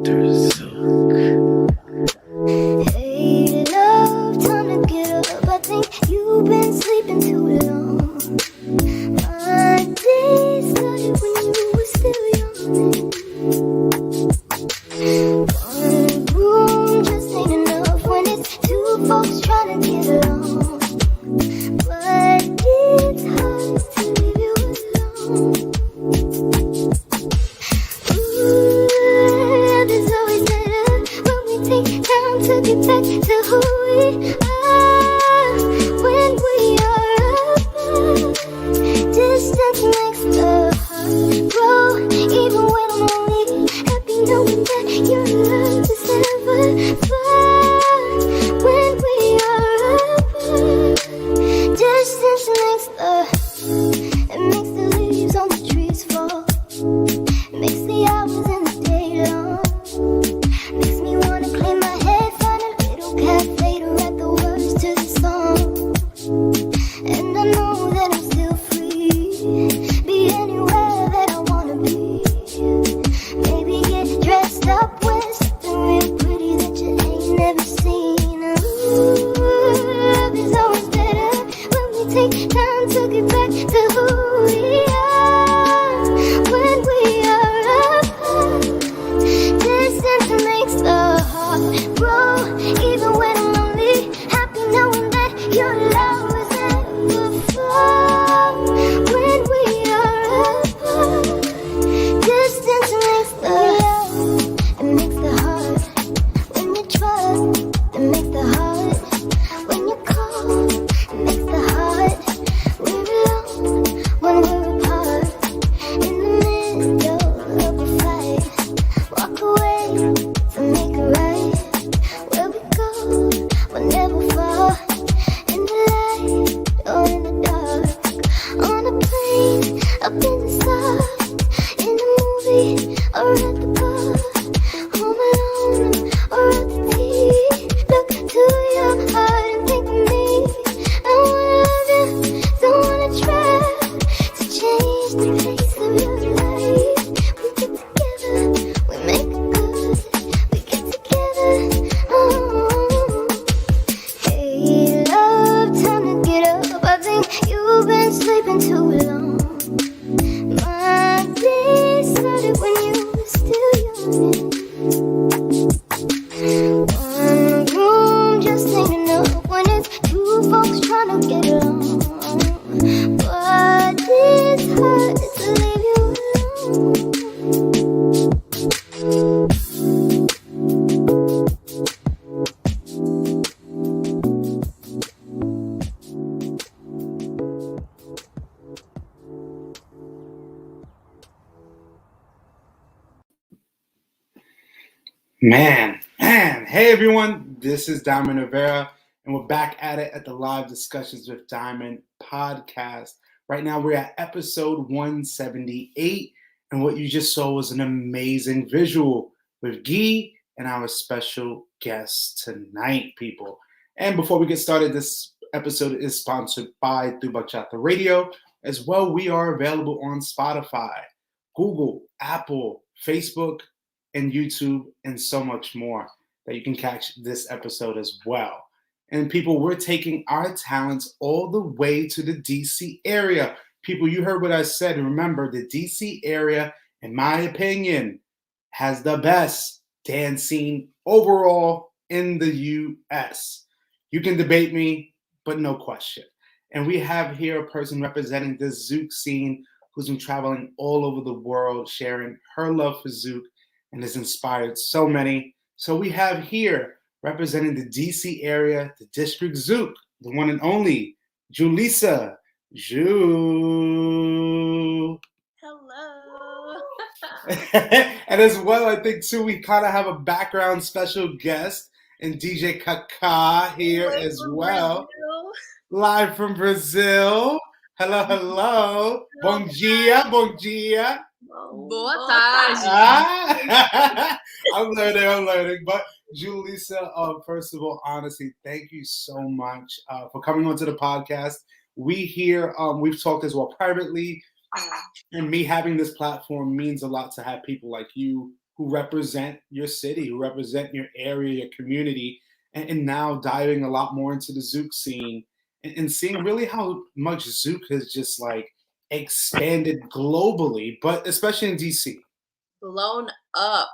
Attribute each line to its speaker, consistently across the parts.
Speaker 1: Dr. Zook.
Speaker 2: Hey, love, time to get up. I think you've been sleeping too long. My day started when you were still young. One room just ain't enough when it's two folks trying to get along. But it's hard to leave you alone. Love is always better when we take time to get back to who we are. When we are apart, distance makes the heart grow. Even when I'm lonely, happy knowing that your love is never far. When we are apart, distance makes the leaves on the trees fall. Makes the hours in the day long. Makes me wanna clean my head, find a little cafe to write the words to the song. And I know that I'm still free, be anywhere that I wanna be. Maybe get dressed up, wear something real pretty that you ain't never seen. Ooh, love is always better when we take time to get back to who we are. When we are apart, distance makes the heart grow. Even when I'm lonely, happy knowing that your love is never far. When we are apart, distance makes the love. It makes the heart. When you trust, it makes the heart. When you call, it makes the heart. We're alone when we're apart. In the middle of a fight, walk away to make it right. Where we go, we'll never fall. In the light or in the dark, on a plane, up in the stars, in a movie or at the bar, home alone or at the tea. Look to your heart and think of me. I wanna love you, don't wanna try to change the face of your life. We get together, we make it good. We get together, oh. Hey, love, time to get up. I think you've been sleeping too long. My day started when you were still young. One room just ain't enough when it's two folks trying to get along. But it's hard to leave you alone.
Speaker 3: Man. Hey everyone, this is Diamond Rivera, and we're back at it at the Live Discussions with Diamond podcast. Right now we're at episode 178, and what you just saw was an amazing visual with Guy and our special guest tonight, people. And before we get started, this episode is sponsored by Tu Bachata Radio. As well, we are available on Spotify, Google, Apple, Facebook, and YouTube, and so much more that you can catch this episode as well. And people, we're taking our talents all the way to the DC area. People, you heard what I said. Remember, the DC area, in my opinion, has the best dance scene overall in the US. You can debate me, but no question. And we have here a person representing the Zouk scene who's been traveling all over the world, sharing her love for Zouk, and has inspired so many. So we have here, representing the DC area, the District Zouk, the one and only, Julissa. Ju.
Speaker 4: Hello.
Speaker 3: And as well, I think, too, we kind of have a background special guest in DJ Kaká here as well.
Speaker 4: Brazil.
Speaker 3: Live from Brazil. Hello, hello. Bom dia, bom dia.
Speaker 4: Boa tarde.
Speaker 3: I'm learning. But Julissa, first of all, honestly, thank you so much for coming onto the podcast. We here, we've talked as well privately, and me having this platform means a lot to have people like you who represent your city, who represent your area, your community, and now diving a lot more into the Zouk scene and seeing really how much Zouk has just like expanded globally, but especially in DC.
Speaker 4: Blown up.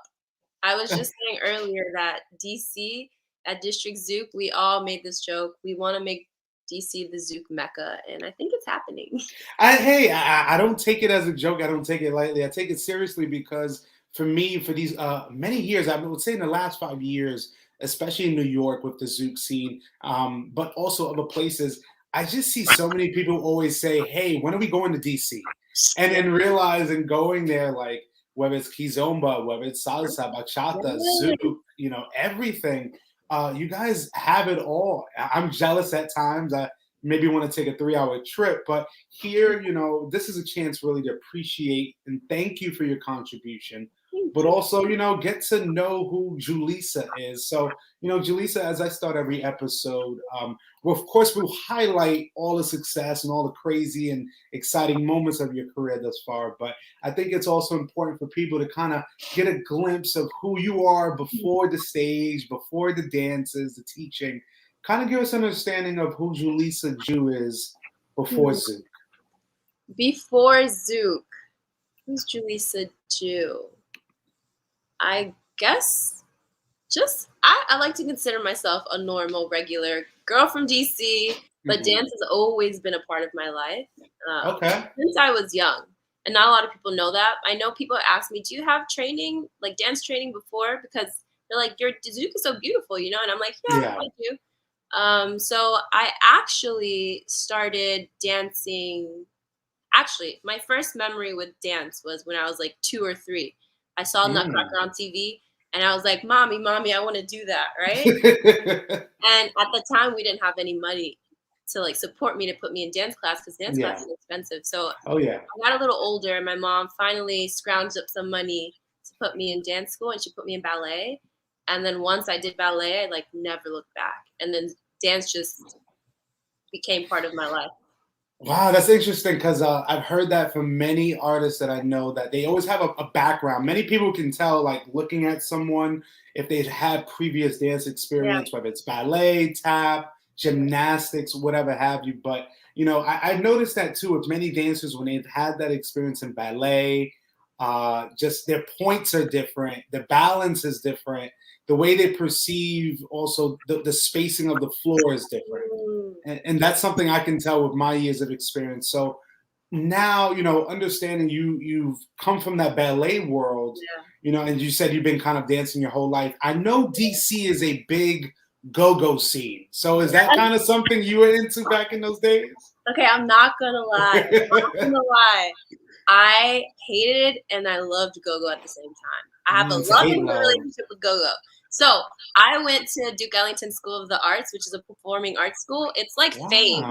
Speaker 4: I was just saying earlier that DC at District Zouk, we all made this joke. We want to make DC the Zouk Mecca, and I think it's happening.
Speaker 3: I don't take it as a joke. I don't take it lightly. I take it seriously because for me, for these many years, I would say in the last 5 years, especially in New York with the Zouk scene, but also other places, I just see so many people always say, "Hey, when are we going to DC?" And then realizing going there, like whether it's kizomba, whether it's salsa, bachata, zouk, everything. You guys have it all. I'm jealous at times. I maybe want to take a 3-hour trip, but here, this is a chance really to appreciate and thank you for your contribution, but also, get to know who Julissa is. So, Julissa, as I start every episode, well, of course, we'll highlight all the success and all the crazy and exciting moments of your career thus far. But I think it's also important for people to kind of get a glimpse of who you are before the stage, before the dances, the teaching. Kind of give us an understanding of who Julissa Jew is before Zouk.
Speaker 4: Before Zouk, who's Julissa Jew? I guess I like to consider myself a normal, regular girl from DC, but dance has always been a part of my life since I was young. And not a lot of people know that. I know people ask me, do you have training, like dance training before? Because they're like, your Zouk is so beautiful, And I'm like, yeah. I do. So I actually started dancing. Actually, my first memory with dance was when I was like 2 or 3. I saw Nutcracker on TV, and I was like, Mommy, I want to do that, right? And at the time, we didn't have any money to like support me to put me in dance class because dance class is expensive. So I got a little older, and my mom finally scrounged up some money to put me in dance school, and she put me in ballet. And then once I did ballet, I like never looked back. And then dance just became part of my life.
Speaker 3: Wow, that's interesting because I've heard that from many artists that I know that they always have a background. Many people can tell, like looking at someone, if they've had previous dance experience, whether it's ballet, tap, gymnastics, whatever have you. But, I've noticed that too with many dancers when they've had that experience in ballet, just their points are different, the balance is different, the way they perceive also the spacing of the floor is different. And that's something I can tell with my years of experience. So now, understanding you've come from that ballet world, and you said you've been kind of dancing your whole life. I know DC is a big go-go scene. So is that kind of something you were into back in those days?
Speaker 4: Okay, I'm not gonna lie. I hated and I loved go-go at the same time. I have a loving relationship with go-go. So I went to Duke Ellington School of the Arts, which is a performing arts school. It's like fame,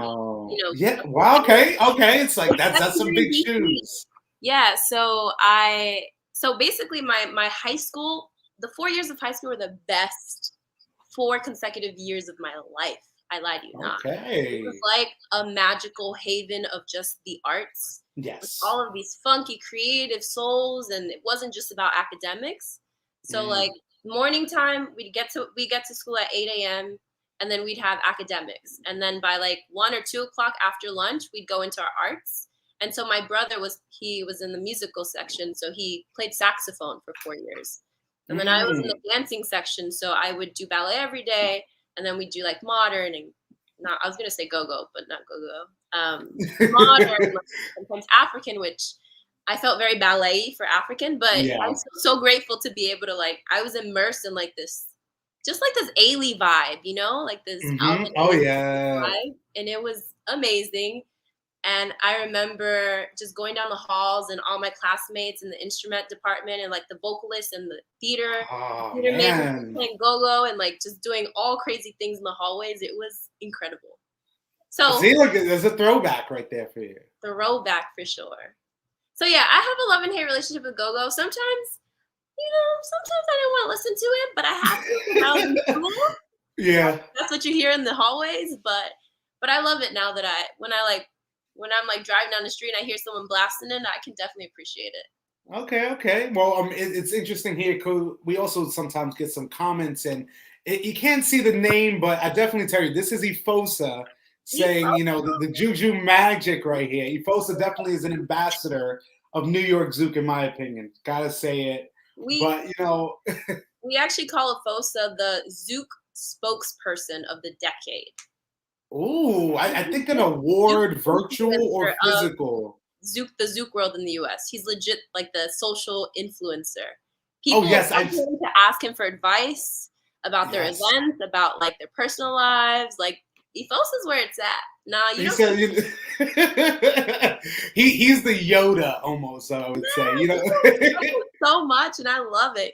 Speaker 3: Yeah. Wow. Okay. It's like that's some big shoes.
Speaker 4: Yeah. So basically my high school, the 4 years of high school were the best 4 consecutive years of my life. I lied to you not.
Speaker 3: Okay.
Speaker 4: It was like a magical haven of just the arts.
Speaker 3: Yes.
Speaker 4: With all of these funky, creative souls, and it wasn't just about academics. So like morning time, we get to school at 8 a.m. and then we'd have academics. And then by like 1 or 2 o'clock after lunch, we'd go into our arts. And so my brother was in the musical section, so he played saxophone for 4 years. And then I was in the dancing section, so I would do ballet every day, and then we'd do like modern and not, I was gonna say go-go, but not go-go. Modern, sometimes African, which I felt very ballet-y for African, but I'm so grateful to be able to I was immersed in like this, just like this Ailey vibe, like this vibe, and it was amazing. And I remember just going down the halls and all my classmates in the instrument department and like the vocalists and the theater majors playing go-go and like just doing all crazy things in the hallways. It was incredible. So
Speaker 3: see, look, there's a throwback right there for you.
Speaker 4: Throwback for sure. So yeah, I have a love and hate relationship with go-go. Sometimes I don't want to listen to it, but I have to when I was in school.
Speaker 3: Yeah.
Speaker 4: That's what you hear in the hallways, but I love it now that when I'm like driving down the street and I hear someone blasting it, I can definitely appreciate it.
Speaker 3: Okay. Well, it's interesting here because we also sometimes get some comments, and you can't see the name, but I definitely tell you this is Ifosa
Speaker 4: He
Speaker 3: saying, the Juju magic right here. Ifosa definitely is an ambassador of New York Zouk, in my opinion. Gotta say it.
Speaker 4: we
Speaker 3: But
Speaker 4: we actually call Afosa the Zouk spokesperson of the decade.
Speaker 3: ooh, I
Speaker 4: He's
Speaker 3: think an
Speaker 4: the Zouk
Speaker 3: award, virtual or
Speaker 4: influencer of
Speaker 3: physical.
Speaker 4: the Zouk world in the US. He's legit like the social influencer.
Speaker 3: Oh
Speaker 4: People
Speaker 3: yes,
Speaker 4: come
Speaker 3: I've
Speaker 4: to him to ask him for advice about their
Speaker 3: yes.
Speaker 4: events, about like their personal lives. Like Ethos is where it's at. Nah, you
Speaker 3: He
Speaker 4: don't
Speaker 3: said he's the Yoda almost, I would say.
Speaker 4: so much, and I love it.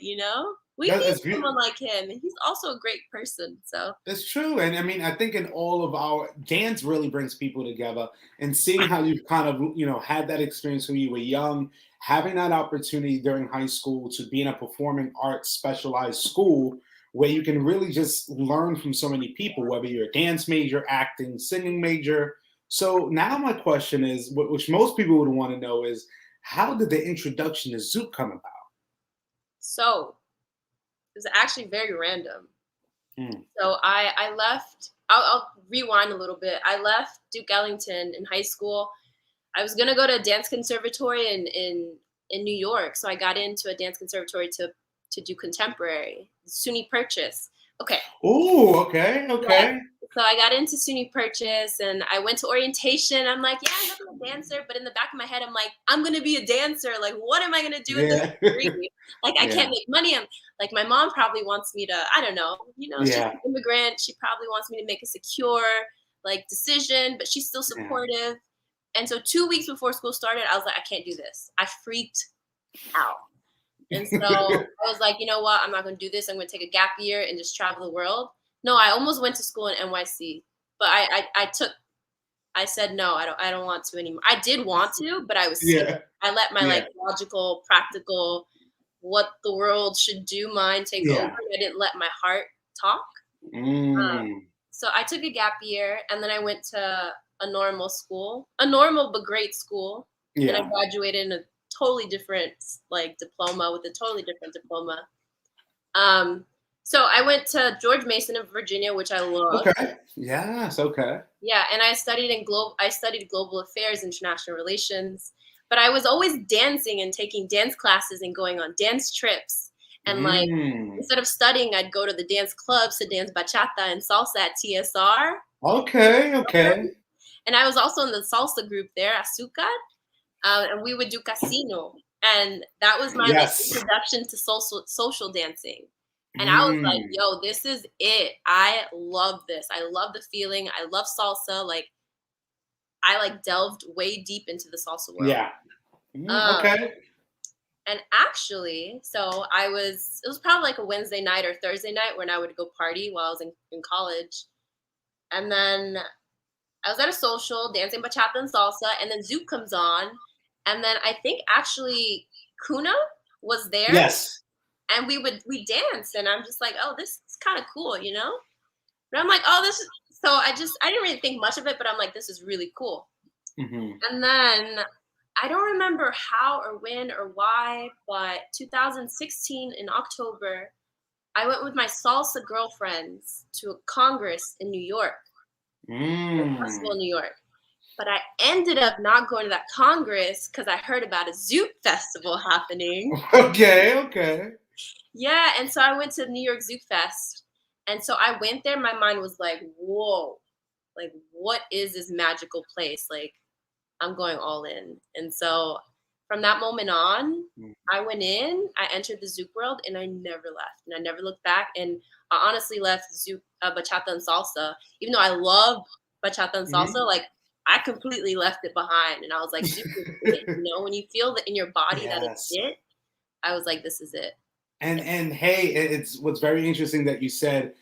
Speaker 4: We need
Speaker 3: That's beautiful.
Speaker 4: someone like him, and he's also a great person. So
Speaker 3: That's true. And I mean, I think in all of our dance really brings people together, and seeing how you've kind of, had that experience when you were young, having that opportunity during high school to be in a performing arts specialized school where you can really just learn from so many people, whether you're a dance major, acting, singing major. So now my question is, which most people would want to know is, how did the introduction to Zouk come about?
Speaker 4: so it was actually very random.
Speaker 3: Mm.
Speaker 4: So I left. I'll rewind a little bit. I left Duke Ellington in high school. I was gonna go to a dance conservatory in New York, so I got into a dance conservatory to do contemporary SUNY Purchase. Okay,
Speaker 3: Oh, okay,
Speaker 4: yeah.
Speaker 3: okay.
Speaker 4: So I got into SUNY Purchase, and I went to orientation. I'm like, yeah, I'm not a dancer, but in the back of my head, I'm like, I'm gonna be a dancer. Like, what am I gonna do with this
Speaker 3: Yeah.
Speaker 4: degree? Like, I
Speaker 3: Yeah.
Speaker 4: can't make money. I'm like, my mom probably wants me to. I don't know. She's
Speaker 3: Yeah.
Speaker 4: an immigrant. She probably wants me to make a secure like decision, but she's still
Speaker 3: Yeah.
Speaker 4: supportive. And so 2 weeks before school started, I was like, I can't do this. I freaked out. And so I was like, you know what? I'm not going to do this. I'm going to take a gap year and just travel the world. No, I almost went to school in NYC, but I said, no, I don't want to anymore. I did want to, but I was scared.
Speaker 3: Yeah.
Speaker 4: I let my
Speaker 3: Yeah.
Speaker 4: logical, practical, what the world should do mind take over.
Speaker 3: Yeah.
Speaker 4: I didn't let my heart talk.
Speaker 3: Mm.
Speaker 4: So I took a gap year, and then I went to a normal school, a normal but great school, and I
Speaker 3: Yeah.
Speaker 4: graduated in a totally different diploma with a totally different diploma. So I went to George Mason in Virginia, which I love.
Speaker 3: Okay. Yes. Okay.
Speaker 4: Yeah, and I studied global affairs, international relations, but I was always dancing and taking dance classes and going on dance trips. And
Speaker 3: Mm.
Speaker 4: instead of studying, I'd go to the dance clubs to dance bachata and salsa at TSR.
Speaker 3: Okay. Okay.
Speaker 4: And I was also in the salsa group there, Azúcar, and we would do casino. And that was my
Speaker 3: Yes.
Speaker 4: introduction to social dancing. And I was like,
Speaker 3: Mm.
Speaker 4: yo, this is it. I love this. I love the feeling. I love salsa. Like, I delved way deep into the salsa world.
Speaker 3: Yeah. Mm,
Speaker 4: Um,
Speaker 3: okay.
Speaker 4: and actually, so it was probably like a Wednesday night or Thursday night when I would go party while I was in college. And then I was at a social dancing bachata and salsa, and then Zouk comes on. And then I think actually Kuna was there,
Speaker 3: Yes.
Speaker 4: and we danced, and I'm just like, oh, this is kind of cool, But I'm like, oh, this is so I didn't really think much of it, but I'm like, this is really cool.
Speaker 3: Mm-hmm.
Speaker 4: And then I don't remember how or when or why, but 2016 in October, I went with my salsa girlfriends to a congress in New York, a festival in New York. But I ended up not going to that congress because I heard about a Zouk festival happening.
Speaker 3: Okay. Okay.
Speaker 4: Yeah, and so I went to New York Zouk Fest. And so I went there, my mind was like, whoa, like, what is this magical place? Like, I'm going all in. And so from that moment on, I went in, I entered the Zouk world, and I never left. And I never looked back. And I honestly left Zouk, bachata and salsa. Even though I love bachata and salsa, like, I completely left it behind. And I was like, Zouk is it. When you feel that in your body that it's it, I was like, this is it.
Speaker 3: And hey, it's what's very interesting that you said,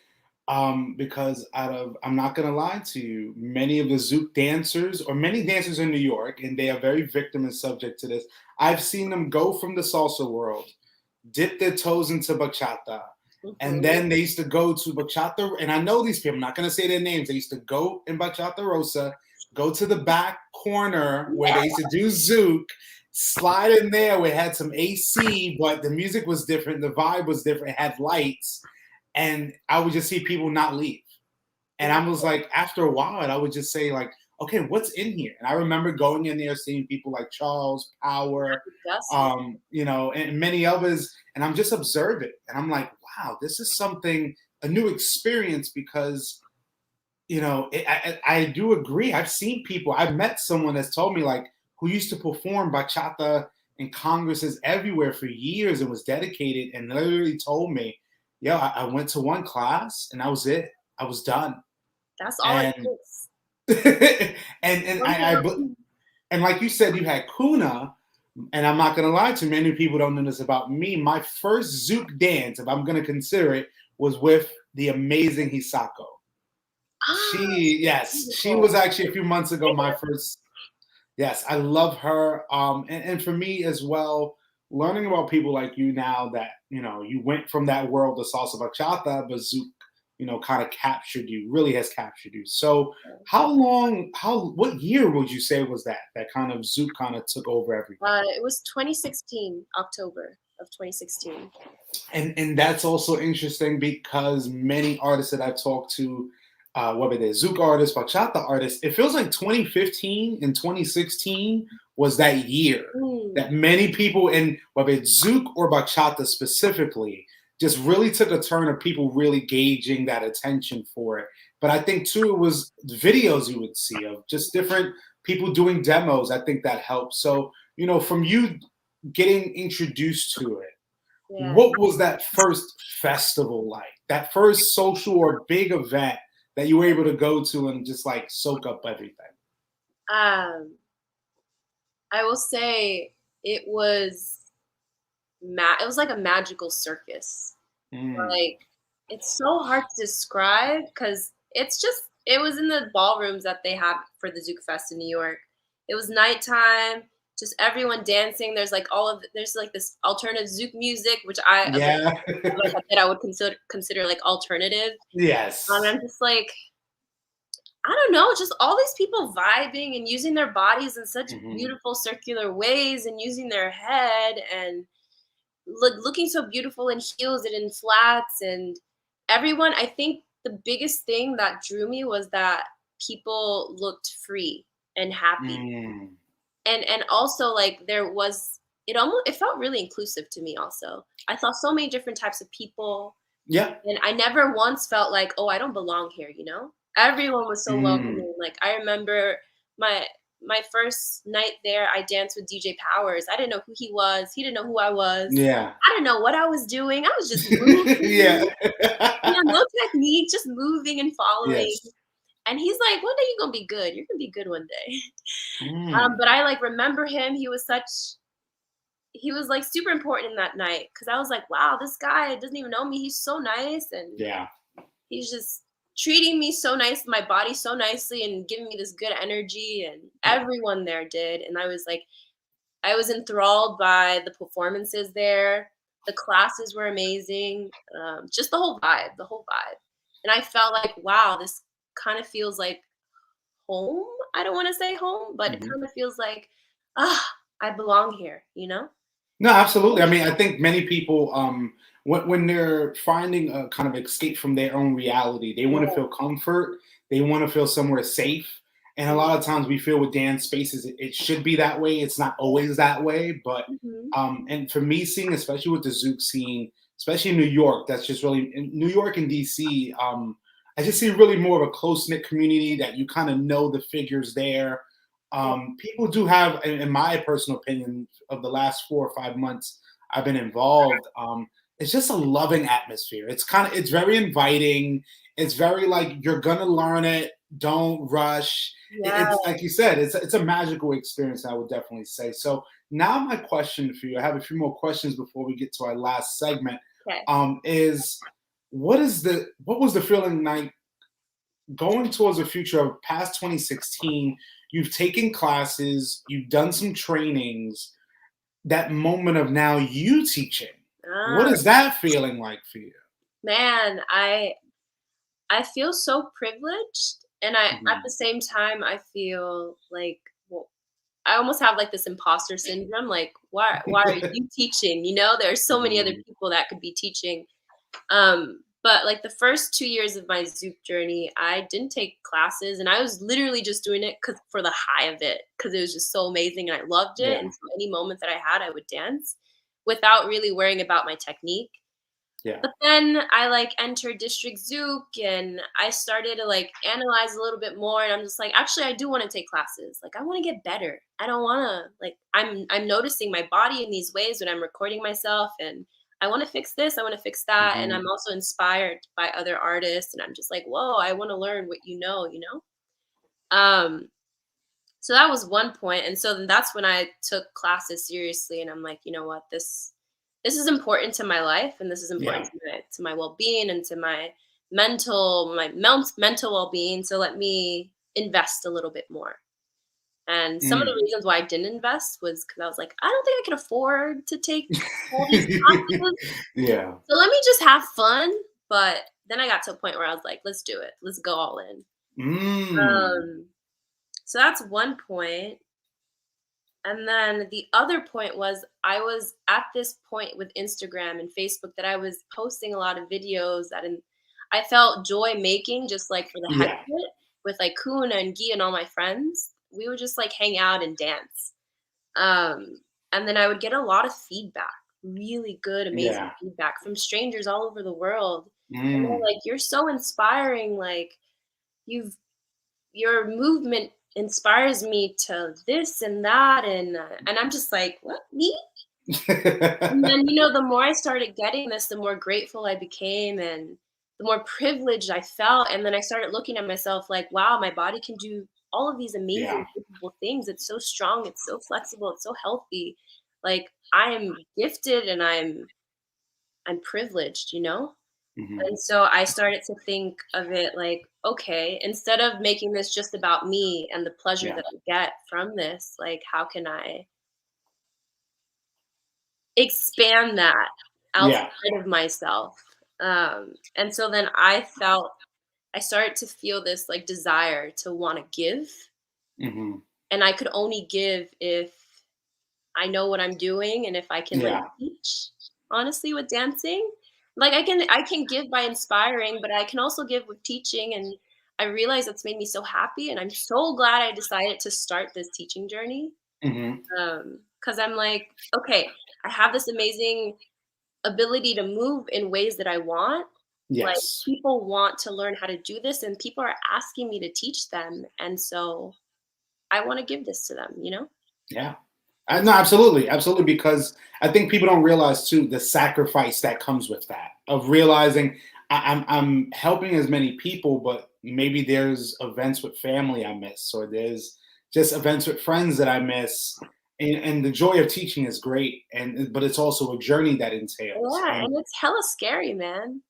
Speaker 3: because I'm not gonna lie to you, many of the Zouk dancers or many dancers in New York, and they are very victim and subject to this. I've seen them go from the salsa world, dip their toes into bachata, and then they used to go to bachata. And I know these people, I'm not gonna say their names. They used to go in bachata rosa, go to the back corner where they used to do Zouk, slide in there. We had some AC, but the music was different. The vibe was different. It had lights, and I would just see people not leave. And I was like, after a while, I would just say like, okay, what's in here? And I remember going in there, seeing people like Charles, Power, and many others, and I'm just observing, and I'm like, wow, this is something, a new experience, because I do agree. I've seen people. I've met someone that's told me like who used to perform bachata in congresses everywhere for years and was dedicated, and literally told me, "Yo, I went to one class and that was it. I was done."
Speaker 4: That's all it
Speaker 3: And
Speaker 4: takes.
Speaker 3: and like you said, you had Kuna, and I'm not gonna lie to you, many people don't know this about me. My first Zouk dance, if I'm gonna consider it, was with the amazing Hisako. She was actually a few months ago my first. Yes, I love her. And for me as well, learning about people like you now that you went from that world of salsa bachata, but Zouk, kind of captured you, really has captured you. So what year would you say was that kind of Zouk kind of took over everything?
Speaker 4: It was 2016, October of 2016.
Speaker 3: And that's also interesting because many artists that I've talked to, whether they're Zouk artists, bachata artists, it feels like 2015 and 2016 was that year that many people, and whether it's Zouk or bachata specifically, just really took a turn of people really gauging that attention for it. But I think too, it was the videos you would see of just different people doing demos. I think that helped. So, from you getting introduced to it, what was that first festival like? That first social or big event that you were able to go to and just like soak up everything?
Speaker 4: I will say it was it was like a magical circus. Like, it's so hard to describe because it was in the ballrooms that they have for the Zouk Fest in New York. It was nighttime, just everyone dancing. There's like there's like this alternative Zouk music, which I would consider like alternative.
Speaker 3: Yes.
Speaker 4: I'm just like, I don't know, just all these people vibing and using their bodies in such beautiful circular ways and using their head and looking so beautiful in heels and in flats, and everyone. I think the biggest thing that drew me was that people looked free and happy, and also like it felt really inclusive to me. Also, I saw so many different types of people, and I never once felt like, oh, I don't belong here. Everyone was so welcoming. Like, I remember my first night there, I danced with DJ Powers. I didn't know who he was. He didn't know who I was.
Speaker 3: Yeah.
Speaker 4: I didn't know what I was doing. I was just moving. No technique, just moving and following. Yes. And he's like, one day you're going to be good. You're going to be good one day. But I like remember him. He was like super important in that night. Cause I was like, wow, this guy doesn't even know me. He's so nice. And he's just treating me so nice, my body so nicely, and giving me this good energy, and everyone there did. And I was enthralled by the performances there. The classes were amazing. Just the whole vibe. And I felt like, wow, this kind of feels like home. I don't want to say home, but it kind of feels like, I belong here,
Speaker 3: No, absolutely. I mean, I think many people, when they're finding a kind of escape from their own reality, they want to feel comfort. They want to feel somewhere safe. And a lot of times we feel with dance spaces, it should be that way. It's not always that way. But and for me, seeing, especially with the Zouk scene, especially in New York, that's just really, in New York and DC, I just see really more of a close-knit community that you kind of know the figures there. People do have, in my personal opinion, of the last 4 or 5 months I've been involved, it's just a loving atmosphere. It's very inviting. It's very like, you're gonna learn it. Don't rush. It's like you said, it's a magical experience, I would definitely say. So now my question for you, I have a few more questions before we get to our last segment. Is what was the feeling like going towards the future of past 2016? You've taken classes, you've done some trainings, that moment of now you teaching. What is that feeling like for you?
Speaker 4: Man, I feel so privileged, and at the same time I feel like, well, I almost have like this imposter syndrome. Like, why are you teaching? You know, there are so many other
Speaker 3: Mhm.
Speaker 4: people that could be teaching. But like the first 2 years of my Zouk journey, I didn't take classes, and I was literally just doing it cause for the high of it, because it was just so amazing and I loved it.
Speaker 3: Yeah,
Speaker 4: And so any moment that I had, I would dance without really worrying about my technique.
Speaker 3: yeah.
Speaker 4: But then I like entered District Zouk and I started to like analyze a little bit more, and I'm just like, actually I do want to take classes. Like I want to get better. I don't want to like I'm noticing my body in these ways when I'm recording myself, and I want to fix this, I want to fix that, and
Speaker 3: Mhm.
Speaker 4: I'm also inspired by other artists, and I'm just like, "Whoa, I want to learn what you know, you know?" Um so that was one point, and so then that's when I took classes seriously, and I'm like, "You know what? This is important to my life, and this is important
Speaker 3: Yeah.
Speaker 4: to my well-being and to my mental well-being, so let me invest a little bit more." And some of the
Speaker 3: Mm.
Speaker 4: reasons why I didn't invest was because I was like, "I don't think I can afford to take all these classes,
Speaker 3: Yeah.
Speaker 4: so let me just have fun." But then I got to a point where I was like, "Let's do it. Let's go all in."
Speaker 3: Mm.
Speaker 4: Um, so that's one point. And then the other point was I was at this point with Instagram and Facebook that I was posting a lot of videos I felt joy making, just like for the heck of
Speaker 3: Yeah.
Speaker 4: it, with like Kuna and Guy and all my friends. We would just like hang out and dance. Um, and then I would get a lot of feedback, really good, amazing
Speaker 3: Yeah.
Speaker 4: feedback from strangers all over the world. And they're
Speaker 3: Mm.
Speaker 4: like, "You're so inspiring. Like, you've your movement inspires me to this and that," and I'm just like, "What, me?" And then, the more I started getting this, the more grateful I became and the more privileged I felt, and then I started looking at myself like, "Wow, my body can do all of these
Speaker 3: Yeah.
Speaker 4: amazing, capable things. It's so strong, it's so flexible, it's so healthy. Like, I am gifted and I'm privileged, you know?"
Speaker 3: Mhm.
Speaker 4: And so I started to think of it like, okay, instead of making this just about me and the pleasure
Speaker 3: Yeah.
Speaker 4: that I get from this, like, how can I expand that outside
Speaker 3: Yeah.
Speaker 4: of myself? And so then I started to feel this like desire to want to give.
Speaker 3: Mhm.
Speaker 4: And I could only give if I know what I'm doing and if I can like
Speaker 3: Yeah.
Speaker 4: teach honestly with dancing. Like I can give by inspiring, but I can also give with teaching, and I realize that's made me so happy, and I'm so glad I decided to start this teaching journey.
Speaker 3: Mhm.
Speaker 4: Cuz I'm like, okay, I have this amazing ability to move in ways that I want. Like
Speaker 3: Yes.
Speaker 4: people want to learn how to do this and people are asking me to teach them, and so I want to give this to them, you know?
Speaker 3: Yeah. No, absolutely, absolutely. Because I think people don't realize too the sacrifice that comes with that of realizing I'm helping as many people, but maybe there's events with family I miss, or there's just events with friends that I miss. And the joy of teaching is great, and but it's also a journey that entails.
Speaker 4: Yeah,
Speaker 3: And
Speaker 4: and it's hella scary, man.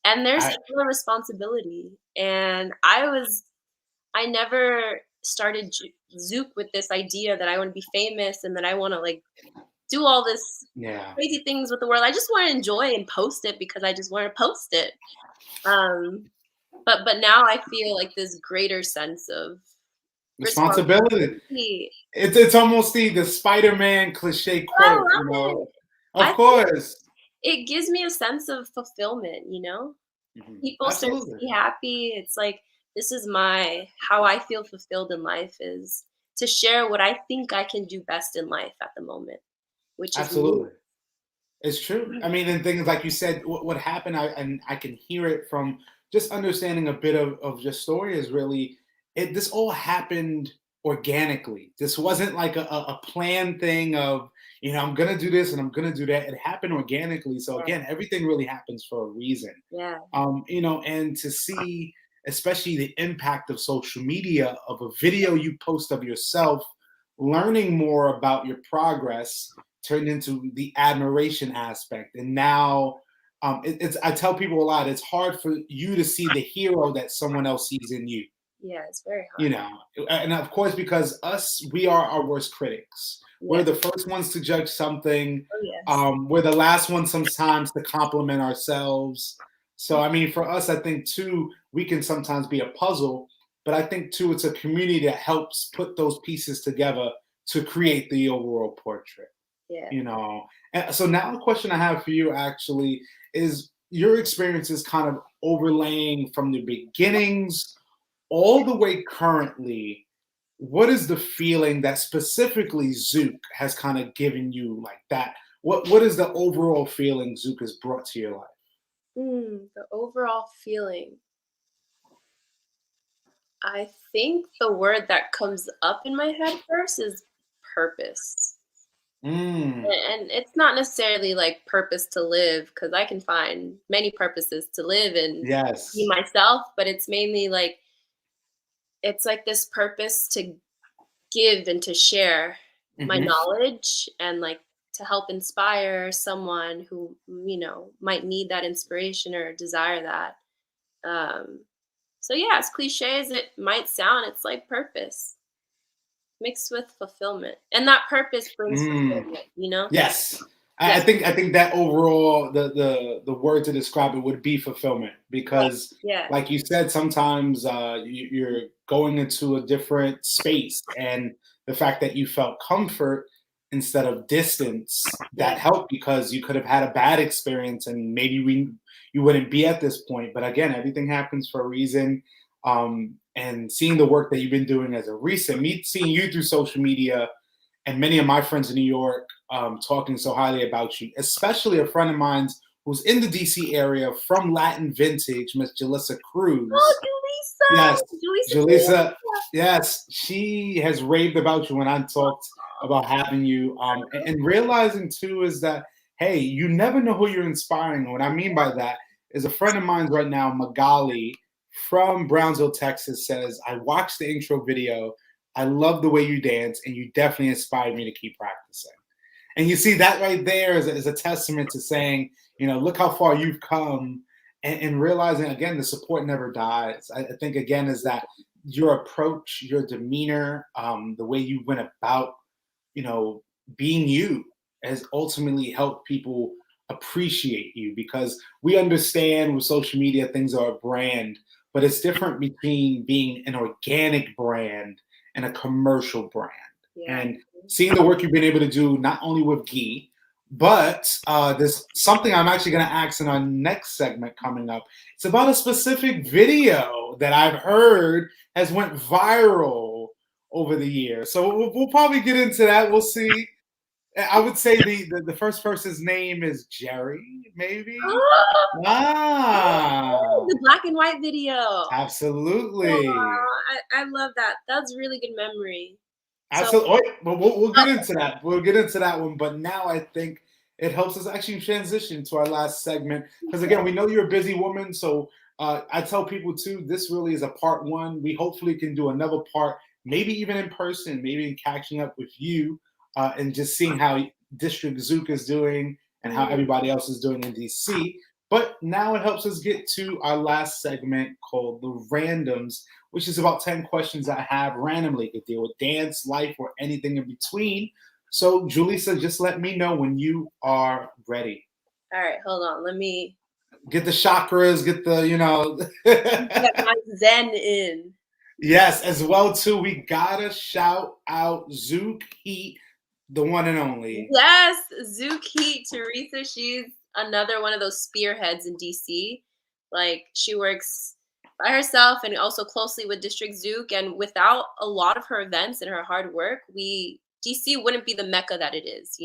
Speaker 4: And there's
Speaker 3: I,
Speaker 4: hella responsibility. And I never started Zouk with this idea that I want to be famous and that I want to like do all this
Speaker 3: yeah,
Speaker 4: crazy things with the world. I just want to enjoy and post it because I just want to post it. Um, but now I feel like this greater sense of
Speaker 3: responsibility.
Speaker 4: responsibility.
Speaker 3: It's almost the Spider-Man cliche
Speaker 4: I
Speaker 3: quote, you
Speaker 4: love
Speaker 3: know.
Speaker 4: it.
Speaker 3: Of
Speaker 4: I think
Speaker 3: course.
Speaker 4: it gives me a sense of fulfillment, you know?
Speaker 3: Mhm.
Speaker 4: People start to
Speaker 3: Absolutely.
Speaker 4: be happy. It's like this is my how I feel fulfilled in life is to share what I think I can do best in life at the moment, which is me.
Speaker 3: Absolutely. It's true. I mean, and things like you said, what happened, and I can hear it from just understanding a bit of your story is really this all happened organically. This wasn't like a planned thing of, I'm gonna do this and I'm gonna do that. It happened organically. So
Speaker 4: Yeah,
Speaker 3: again, everything really happens for a reason.
Speaker 4: yeah,
Speaker 3: And to see especially the impact of social media of a video you post of yourself, learning more about your progress turned into the admiration aspect. And now it's I tell people a lot, it's hard for you to see the hero that someone else sees in you.
Speaker 4: yeah. It's very
Speaker 3: you
Speaker 4: hard.
Speaker 3: know and of course, because we are our worst critics. We're
Speaker 4: Yeah.
Speaker 3: the first ones to judge something.
Speaker 4: Oh yes.
Speaker 3: We're the last ones sometimes to compliment ourselves. So I mean, for us, I think too, we can sometimes be a puzzle, but I think too it's a community that helps put those pieces together to create the overall portrait.
Speaker 4: Yeah.
Speaker 3: You know, and so now the question I have for you actually is your experiences kind of overlaying from the beginnings all the way currently. What is the feeling that specifically Zook has kind of given you like that? What is the overall feeling Zook has brought to your life?
Speaker 4: The overall feeling. I think the word that comes up in my head first is purpose.
Speaker 3: Mm,
Speaker 4: And it's not necessarily like purpose to live, because I can find many purposes to live and be
Speaker 3: yes.
Speaker 4: myself, but it's mainly like it's like this purpose to give and to share my
Speaker 3: Hmm.
Speaker 4: knowledge and like to help inspire someone who might need that inspiration or desire that. Um, so yeah, as cliche as it might sound, it's like purpose mixed with fulfillment, and that purpose brings
Speaker 3: Mm.
Speaker 4: fulfillment. You know?
Speaker 3: Yes. I
Speaker 4: Yeah.
Speaker 3: I think I think that overall the word to describe it would be fulfillment
Speaker 4: Yeah.
Speaker 3: because
Speaker 4: Yeah.
Speaker 3: like you said, sometimes you're going into a different space and the fact that you felt comfort instead of distance
Speaker 4: Yeah.
Speaker 3: that helped because you could have had a bad experience and maybe you wouldn't be at this point. But again, everything happens for a reason. And seeing the work that you've been doing as a recent, me seeing you through social media and many of my friends in New York talking so highly about you, especially a friend of mine who's in the DC area from Latin Vintage, Miss Julissa
Speaker 4: Oh,
Speaker 3: Cruz. Yes,
Speaker 4: Julissa! Julissa
Speaker 3: Julissa.
Speaker 4: Julissa!
Speaker 3: Yes, she has raved about you when I talked about having you. And realizing too is that hey, you never know who you're inspiring. And what I mean by that is a friend of mine right now, Magali from Brownsville, Texas, says I watched the intro video. I love the way you dance, and you definitely inspired me to keep practicing. And you see that right there is a testament to saying, look how far you've come and realizing again, the support never dies. I think again is that your approach, your demeanor, the way you went about, you know, being you has ultimately helped people appreciate you because we understand with social media things are a brand, but it's different between being an organic brand and a commercial brand.
Speaker 4: Yeah.
Speaker 3: And seeing the work you've been able to do not only with Guy, but there's something I'm actually going to ask in our next segment coming up. It's about a specific video that I've heard has went viral over the years. So we'll probably get into that. We'll see. I would say the first person's name is Jerry, maybe. Ah,
Speaker 4: The black and white video.
Speaker 3: absolutely.
Speaker 4: Aw, I love that. That's really good memory. So
Speaker 3: Absolutely. Well, we'll get into that. We'll get into that one. But now I think it helps us actually transition to our last segment. Because again, we know you're a busy woman. So I tell people too, this really is a part one. We hopefully can do another part, maybe even in person, maybe in catching up with you and just seeing how District Zook is doing and how
Speaker 4: mm,
Speaker 3: everybody else is doing in DC. But now it helps us get to our last segment called the randoms, which is about 10 questions I have randomly. It could deal with dance, life, or anything in between. So, Julissa, just let me know when you are ready.
Speaker 4: all right, hold on. Let me
Speaker 3: Get the chakras, get the,
Speaker 4: get my zen in.
Speaker 3: yes, as well, too. We gotta shout out Zook Heat, the one and only.
Speaker 4: Yes, Zook Heat, Teresa. She's another one of those spearheads in DC. Like she works by herself and also closely with District Zook. And without a lot of her events and her hard work, DC wouldn't be the mecca that it is.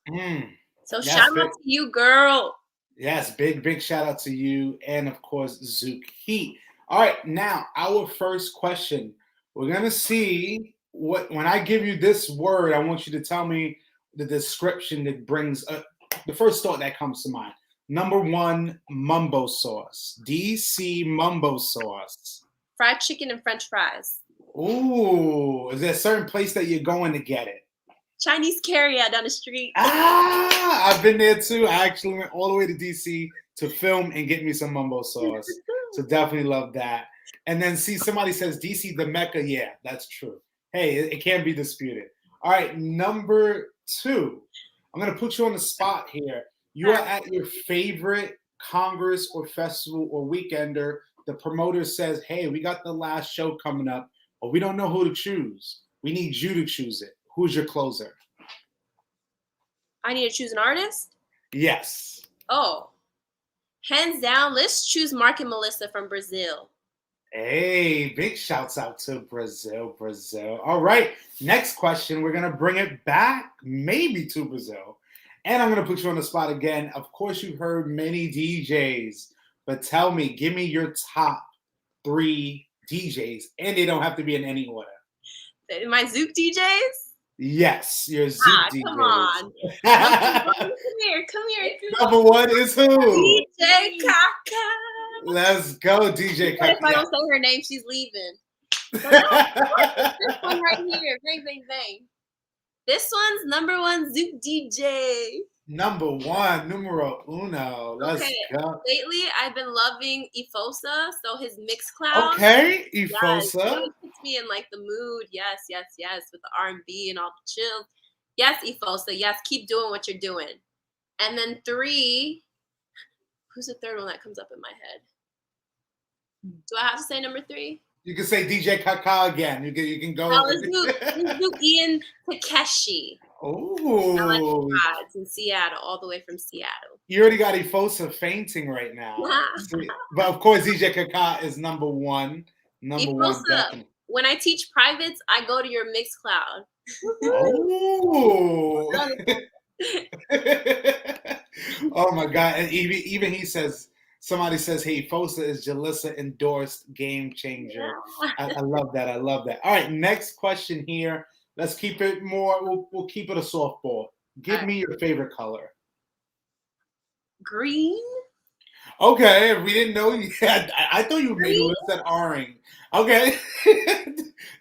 Speaker 3: Mm,
Speaker 4: So shout
Speaker 3: yes,
Speaker 4: out to you, girl.
Speaker 3: yes, big shout out to you and of course Zook Heat. All right, now our first question. We're gonna see what when I give you this word, I want you to tell me the description that brings the first thought that comes to mind. Number one, mumbo sauce. DC mumbo sauce.
Speaker 4: Fried chicken and French fries.
Speaker 3: Ooh, is there a certain place that you're going to get it?
Speaker 4: Chinese carryout down the street.
Speaker 3: Ah, I've been there too. I actually went all the way to DC to film and get me some mumbo sauce. So definitely love that. And then see somebody says DC the Mecca. Yeah, that's true. Hey, it can't be disputed. All right, number two. I'm gonna put you on the spot here. You are at your favorite Congress or festival or weekender. The promoter says, "Hey, we got the last show coming up, but we don't know who to choose. We need you to choose it. Who's your closer?
Speaker 4: I need to choose an artist?
Speaker 3: Yes.
Speaker 4: Oh, hands down, let's choose Mark and Melissa from Brazil.
Speaker 3: Hey, big shouts out to Brazil, Brazil. All right, next question. We're going to bring it back maybe to Brazil. And I'm going to put you on the spot again. Of course, you've heard many DJs, but tell me, give me your top 3 DJs, and they don't have to be in any order.
Speaker 4: My Zouk DJs?
Speaker 3: Yes, your Zouk DJs.
Speaker 4: Come on. Come here.
Speaker 3: Number 1 is who?
Speaker 4: DJ Kaka.
Speaker 3: Let's go, DJ Kaka.
Speaker 4: If I don't say her name, she's leaving. But no, this one right here. Bang, bang, bang. This one's number 1 Zouk DJ.
Speaker 3: Number 1, numero uno. Let's go.
Speaker 4: Lately, I've been loving Ifosa, so his Mixcloud.
Speaker 3: Okay, Ifosa.
Speaker 4: Yes, it puts me in like the mood. Yes, with the R&B and all the chills. Yes, Ifosa. Yes, keep doing what you're doing. And then 3, who's the third one that comes up in my head? Do I have to say number 3?
Speaker 3: You can say DJ Kaka again. You can go.
Speaker 4: Zouk Ian Takeshi.
Speaker 3: Oh,
Speaker 4: It's in Seattle, all the way from Seattle.
Speaker 3: You already got Ifosa fainting right now. But of course, DJ Kaka is number 1. Number
Speaker 4: Ifosa,
Speaker 3: 1, definitely.
Speaker 4: When I teach privates, I go to your Mixcloud.
Speaker 3: Oh. Oh my God! And even he says. Somebody says, "Hey, Fosa is Julissa endorsed game changer." I love that. All right, next question here. Let's keep it more. We'll keep it a softball. Give me your favorite color.
Speaker 4: Green.
Speaker 3: Okay, we didn't know you had. I thought you maybe would have said orange. Okay,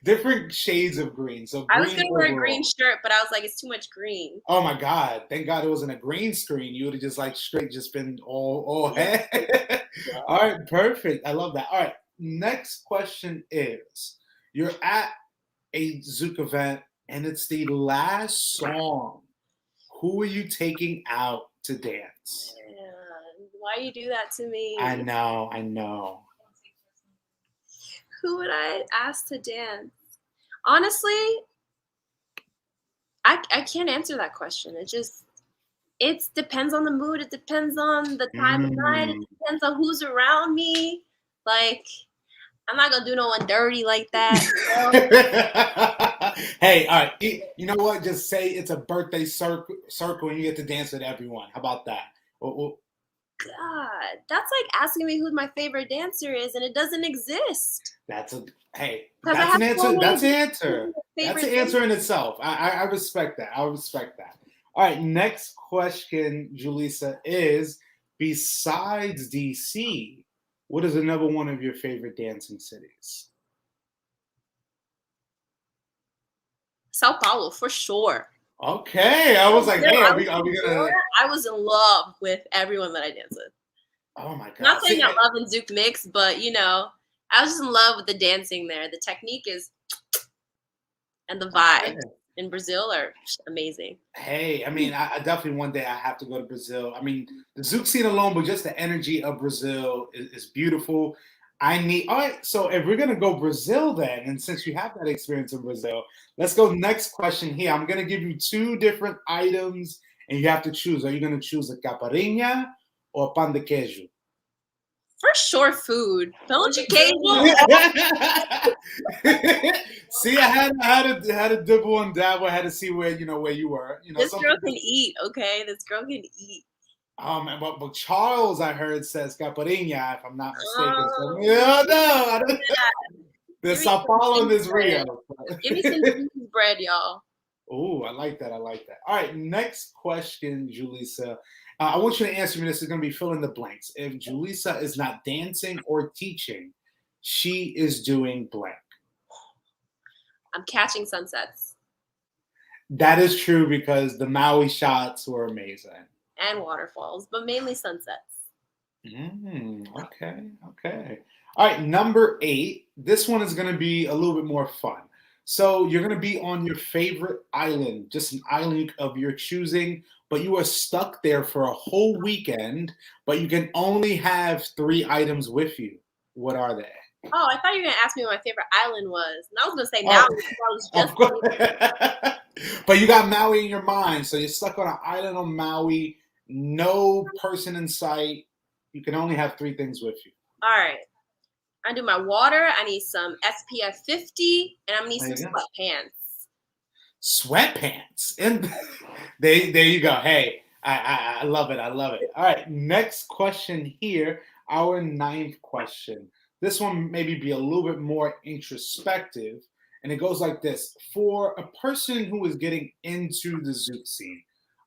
Speaker 3: different shades of green. So
Speaker 4: I was gonna wear a green shirt, but I was like, it's too much green.
Speaker 3: Oh my God! Thank God it wasn't a green screen. You would have just like straight just been all head. All right, perfect. I love that. All right, next question is: you're at a Zouk event and it's the last song. Who are you taking out to dance?
Speaker 4: Man, why you do that to me?
Speaker 3: I know.
Speaker 4: Who would I ask to dance? Honestly, I can't answer that question. It depends on the mood. It depends on the time of night. It depends on who's around me. Like, I'm not gonna do no one dirty like that.
Speaker 3: Hey, all right. You know what? Just say it's a birthday circle and you get to dance with everyone. How about that?
Speaker 4: God, that's like asking me who my favorite dancer is, and it doesn't exist.
Speaker 3: That's an answer. That's an answer. That's an answer in itself. I respect that. All right, next question, Julissa, is besides DC, what is another one of your favorite dancing cities?
Speaker 4: Sao Paulo, for sure.
Speaker 3: Okay, I was like, hey, are we gonna?
Speaker 4: I was in love with everyone that I danced with.
Speaker 3: Oh my God!
Speaker 4: Not saying I love in Zouk mix, but I was just in love with the dancing there. The technique and the vibes in Brazil are amazing.
Speaker 3: Hey, I mean, I definitely one day I have to go to Brazil. I mean, the Zouk scene alone, but just the energy of Brazil is beautiful. All right, so if we're gonna go Brazil then, and since you have that experience in Brazil, let's go next question here. I'm gonna give you 2 different items, and you have to choose. Are you gonna choose a caipirinha or pan de queijo?
Speaker 4: For sure, food. Pão de queijo.
Speaker 3: See, I had to dibble and dabble. I had to see where you were.
Speaker 4: This girl can eat. Okay, this girl can eat.
Speaker 3: But Charles, I heard, says caipirinha, if I'm not mistaken. So, I don't. There's Sao Paulo and there's Rio.
Speaker 4: Give me some cheese bread, y'all.
Speaker 3: Oh, I like that. All right, next question, Julissa. I want you to answer me. This is going to be fill in the blanks. If Julissa is not dancing or teaching, she is doing blank.
Speaker 4: I'm catching sunsets.
Speaker 3: That is true because the Maui shots were amazing.
Speaker 4: And waterfalls, but mainly sunsets.
Speaker 3: Okay. All right, number 8. This one is going to be a little bit more fun. So you're going to be on your favorite island, just an island of your choosing, but you are stuck there for a whole weekend, but you can only have 3 items with you. What are they?
Speaker 4: Oh, I thought you were going to ask me what my favorite island was. And I was going to say Maui. I was just
Speaker 3: But you got Maui in your mind, so you're stuck on an island on Maui, no person in sight. You can only have three things with you.
Speaker 4: All right. I do my water. I need some SPF 50, and I'm gonna need
Speaker 3: There
Speaker 4: some
Speaker 3: you go.
Speaker 4: sweatpants.
Speaker 3: Sweatpants. And there you go. Hey, I love it. I love it. All right. Next question here. Our ninth question. This one maybe be a little bit more introspective. And it goes like this. For a person who is getting into the Zoot scene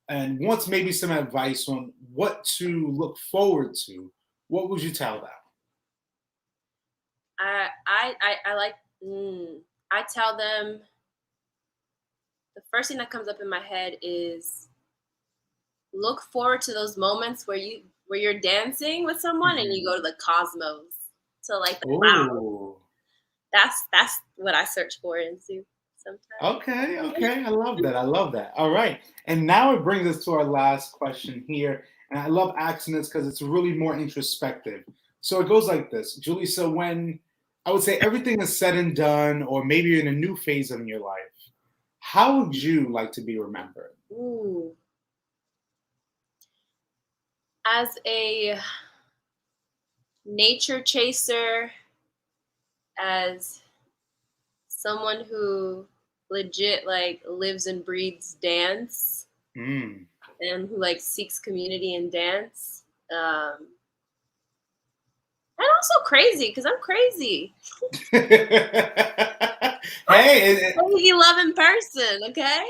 Speaker 3: and wants maybe some advice on what to look forward to, what would you tell them?
Speaker 4: I like. I tell them the first thing that comes up in my head is look forward to those moments where you're dancing with someone and you go to the cosmos, to like the clouds.
Speaker 3: Oh.
Speaker 4: That's what I search for in Zoo sometimes.
Speaker 3: Okay. I love that. I love that. All right. And now it brings us to our last question here. And I love asking this because it's really more introspective. So it goes like this. Julissa, when I would say everything is said and done, or maybe you're in a new phase of your life, how would you like to be remembered?
Speaker 4: Ooh. As a nature chaser, as someone who legit like lives and breathes dance,
Speaker 3: Mm.
Speaker 4: and who like seeks community in dance, and also crazy because I'm crazy.
Speaker 3: Hey,
Speaker 4: Crazy loving person, okay?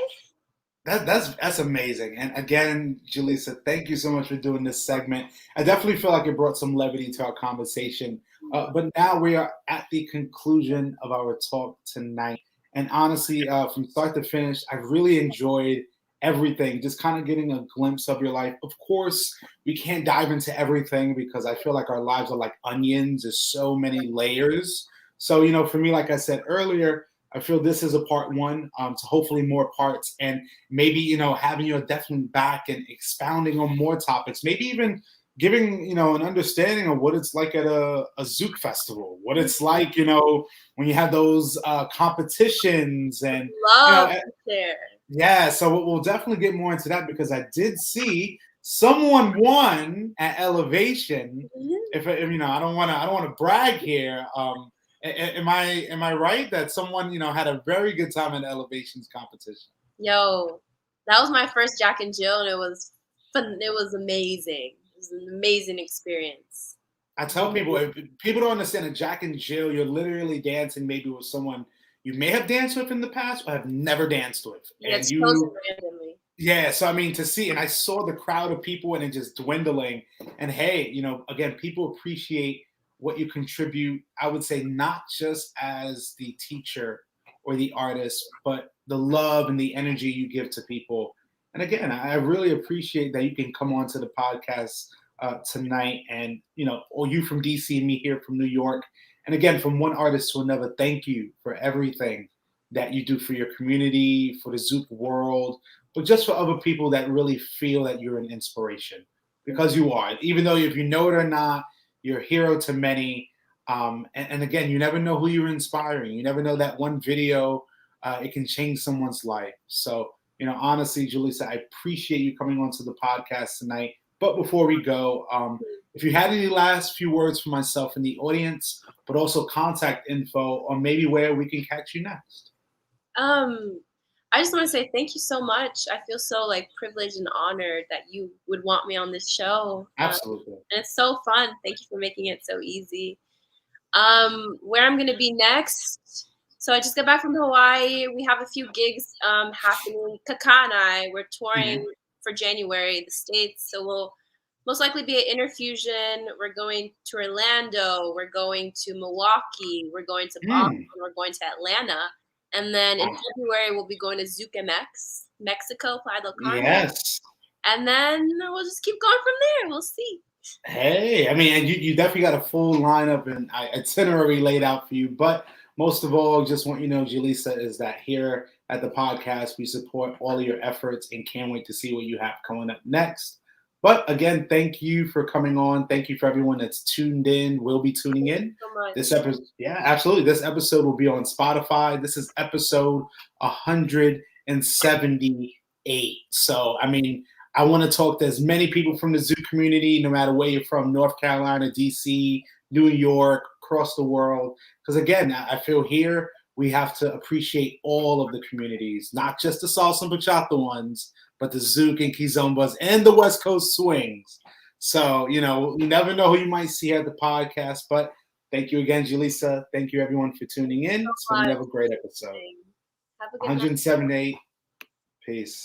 Speaker 3: that's amazing. And again, Julissa, thank you so much for doing this segment. I definitely feel like it brought some levity to our conversation. But now we are at the conclusion of our talk tonight. And honestly, from start to finish, I really enjoyed everything, just kind of getting a glimpse of your life. Of course, we can't dive into everything because I feel like our lives are like onions. There's so many layers. So, for me, like I said earlier, I feel this is a part one, to hopefully more parts, and maybe having you definitely back and expounding on more topics, maybe even giving an understanding of what it's like at a Zouk festival, what it's like when you have those competitions and
Speaker 4: Love to share.
Speaker 3: yeah. So we'll definitely get more into that because I did see someone won at Elevation. If I don't want to brag here. Am I right that someone had a very good time at Elevation's competition?
Speaker 4: Yo, that was my first Jack and Jill, and it was fun. It was amazing. It was an amazing experience.
Speaker 3: I tell people, if people don't understand, a Jack and Jill, you're literally dancing maybe with someone you may have danced with in the past or have never danced with, and
Speaker 4: It's chosen randomly.
Speaker 3: yeah. So I mean, to see, and I saw the crowd of people and it just dwindling. And hey, again, people appreciate what you contribute. I would say not just as the teacher or the artist, but the love and the energy you give to people. And again, I really appreciate that you can come on to the podcast tonight, and or you from DC and me here from New York. And again, from one artist to another, thank you for everything that you do for your community, for the Zouk world, but just for other people that really feel that you're an inspiration, because you are. Even though if you know it or not, you're a hero to many. And again, you never know who you're inspiring. You never know that one video, it can change someone's life. So, honestly, Julissa, I appreciate you coming onto the podcast tonight. But before we go, if you had any last few words for myself and the audience, but also contact info or maybe where we can catch you next.
Speaker 4: I just want to say thank you so much. I feel so like privileged and honored that you would want me on this show.
Speaker 3: Absolutely.
Speaker 4: And it's so fun. Thank you for making it so easy. Where I'm gonna be next. So I just got back from Hawaii. We have a few gigs happening. Kaka and I, we're touring for January, the States. So we'll most likely be at Interfusion. We're going to Orlando. We're going to Milwaukee. We're going to Boston. We're going to Atlanta. And then in February, we'll be going to Zouk MX, Mexico, Playa del Carmen.
Speaker 3: Yes.
Speaker 4: And then we'll just keep going from there. We'll see.
Speaker 3: Hey, I mean, and you definitely got a full lineup and itinerary laid out for you. But most of all, just want you to know, Julissa, is that here at the podcast, we support all of your efforts and can't wait to see what you have coming up next. But again, thank you for coming on. Thank you for everyone that's tuned in, will be tuning in.
Speaker 4: So much.
Speaker 3: This episode, yeah, absolutely. This episode will be on Spotify. This is episode 100. 1978. So, I mean, I want to talk to as many people from the zoo community, no matter where you're from, North Carolina, DC, New York, across the world. Because again, I feel here we have to appreciate all of the communities, not just the salsa and bachata ones, but the zouk and kizombas and the West Coast swings. So, you know, you never know who you might see at the podcast. But thank you again, Julissa. Thank you, everyone, for tuning in. It's been another great episode.
Speaker 4: Have a good night.
Speaker 3: 178. Peace.